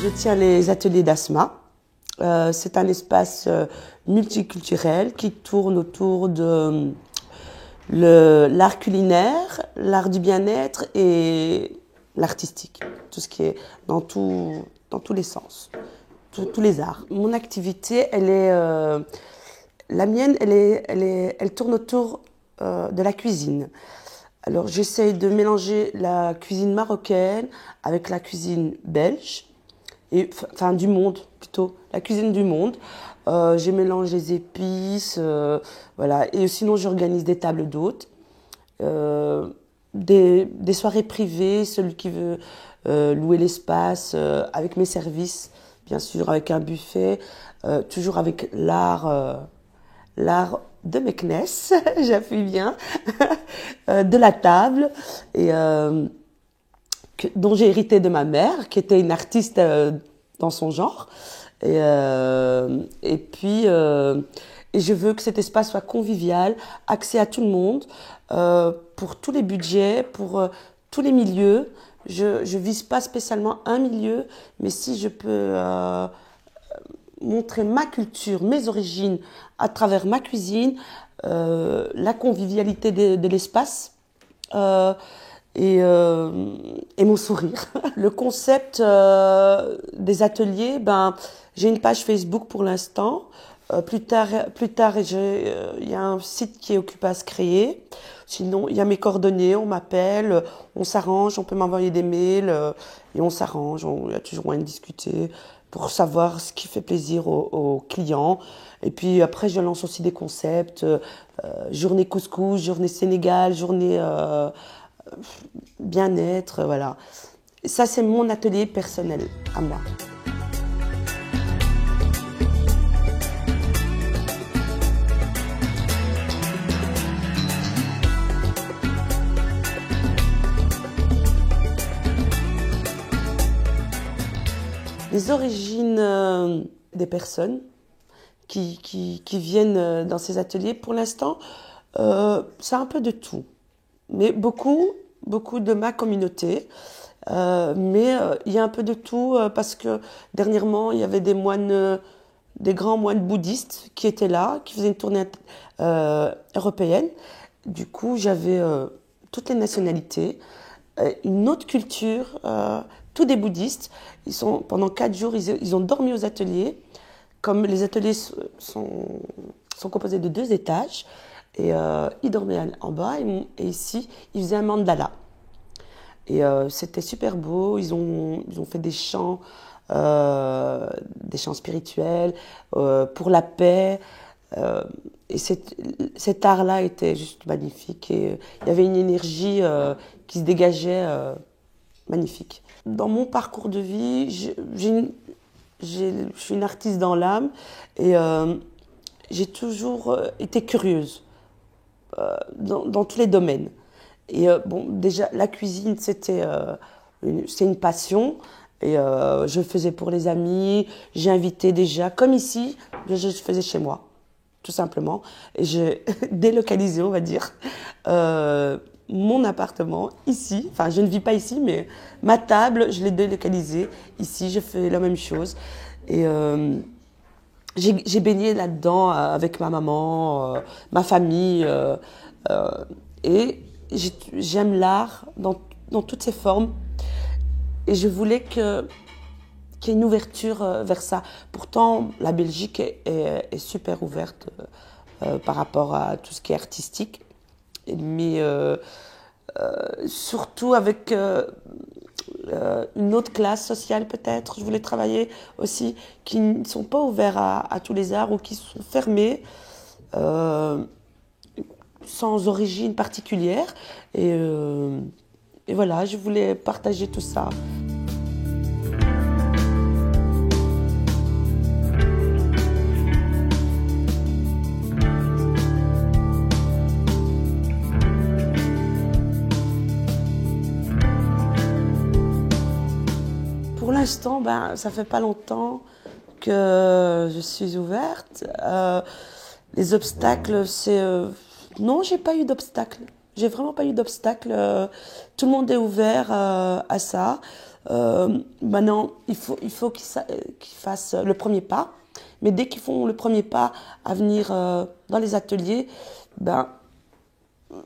Je tiens les ateliers d'Asma. C'est un espace multiculturel qui tourne autour de l'art culinaire, l'art du bien-être et l'artistique. Tout ce qui est dans tous les sens, tous les arts. Mon activité, la mienne, elle tourne autour de la cuisine. Alors j'essaye de mélanger la cuisine marocaine avec la cuisine belge, enfin du monde plutôt, la cuisine du monde. Je mélange les épices, voilà. Et sinon j'organise des tables d'hôtes, des soirées privées, celui qui veut louer l'espace, avec mes services, bien sûr, avec un buffet, toujours avec l'art de Meknes, j'appuie bien, de la table, et dont j'ai hérité de ma mère, qui était une artiste dans son genre. Et je veux que cet espace soit convivial, accès à tout le monde, pour tous les budgets, pour tous les milieux. Je vise pas spécialement un milieu, mais si je peux montrer ma culture, mes origines à travers ma cuisine, la convivialité de l'espace et mon sourire. Le concept des ateliers, j'ai une page Facebook pour l'instant. Plus tard, il y a un site qui est occupé à se créer. Sinon, il y a mes coordonnées, on m'appelle, on s'arrange, on peut m'envoyer des mails et on s'arrange. Il y a toujours moyen de discuter pour savoir ce qui fait plaisir aux clients. Et puis après, je lance aussi des concepts, journée couscous, journée Sénégal, journée bien-être, voilà. Ça, c'est mon atelier personnel à moi. Les origines des personnes qui viennent dans ces ateliers, pour l'instant, c'est un peu de tout. Mais beaucoup de ma communauté. Mais il y a un peu de tout parce que dernièrement, il y avait des moines, des grands moines bouddhistes qui étaient là, qui faisaient une tournée européenne. Du coup, j'avais toutes les nationalités, une autre culture, tous des bouddhistes. Pendant 4 jours, ils ont dormi aux ateliers. Comme les ateliers sont composés de 2 étages, et ils dormaient en bas, et ici, ils faisaient un mandala. Et c'était super beau, ils ont fait des chants spirituels, pour la paix. Et cet art-là était juste magnifique. Et il y avait une énergie qui se dégageait magnifique. Dans mon parcours de vie, je suis une artiste dans l'âme et j'ai toujours été curieuse dans tous les domaines. Et déjà, la cuisine, c'est une passion. Et je le faisais pour les amis. J'ai invité déjà, comme ici, je faisais chez moi, tout simplement. Et j'ai délocalisé, on va dire, mon appartement ici. Enfin, je ne vis pas ici, mais ma table, je l'ai délocalisée ici. Je fais la même chose. Et j'ai baigné là-dedans avec ma maman, ma famille. Et j'aime l'art dans toutes ses formes. Et je voulais qu'il y ait une ouverture vers ça. Pourtant, la Belgique est super ouverte par rapport à tout ce qui est artistique. Mais surtout avec une autre classe sociale peut-être. Je voulais travailler aussi qui ne sont pas ouverts à tous les arts ou qui sont fermés. Sans origine particulière. Et voilà, je voulais partager tout ça. Pour l'instant, ça fait pas longtemps que je suis ouverte. Les obstacles, c'est... non, j'ai pas eu d'obstacles. j'ai vraiment pas eu d'obstacle. Tout le monde est ouvert à ça. Maintenant, il faut qu'ils fassent le premier pas. Mais dès qu'ils font le premier pas à venir dans les ateliers, ben,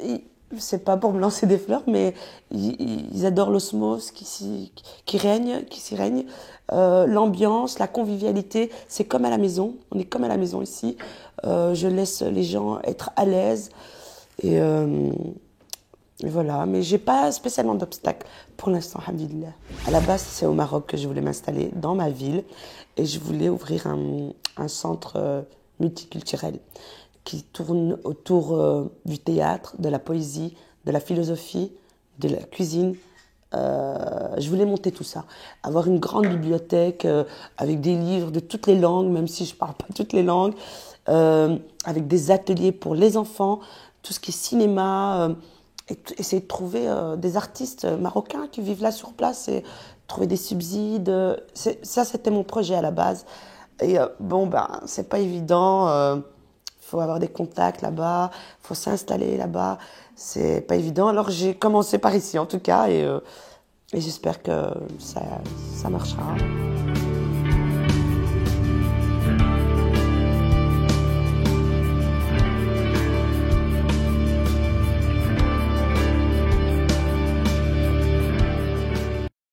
ils- c'est pas pour me lancer des fleurs, mais ils adorent l'osmose qui règne, qui s'y règne. L'ambiance, la convivialité, c'est comme à la maison. On est comme à la maison ici. Je laisse les gens être à l'aise. Et, euh, et voilà, mais j'ai pas spécialement d'obstacles pour l'instant, alhamdoulilah. À la base, c'est au Maroc que je voulais m'installer dans ma ville et je voulais ouvrir un centre multiculturel qui tourne autour du théâtre, de la poésie, de la philosophie, de la cuisine. Je voulais monter tout ça, avoir une grande bibliothèque avec des livres de toutes les langues, même si je ne parle pas toutes les langues, avec des ateliers pour les enfants, tout ce qui est cinéma, et essayer de trouver des artistes marocains qui vivent là sur place et trouver des subsides. Ça, c'était mon projet à la base. Et bon, ben, c'est pas évident. Faut avoir des contacts là-bas, faut s'installer là-bas. C'est pas évident. Alors j'ai commencé par ici en tout cas et j'espère que ça marchera.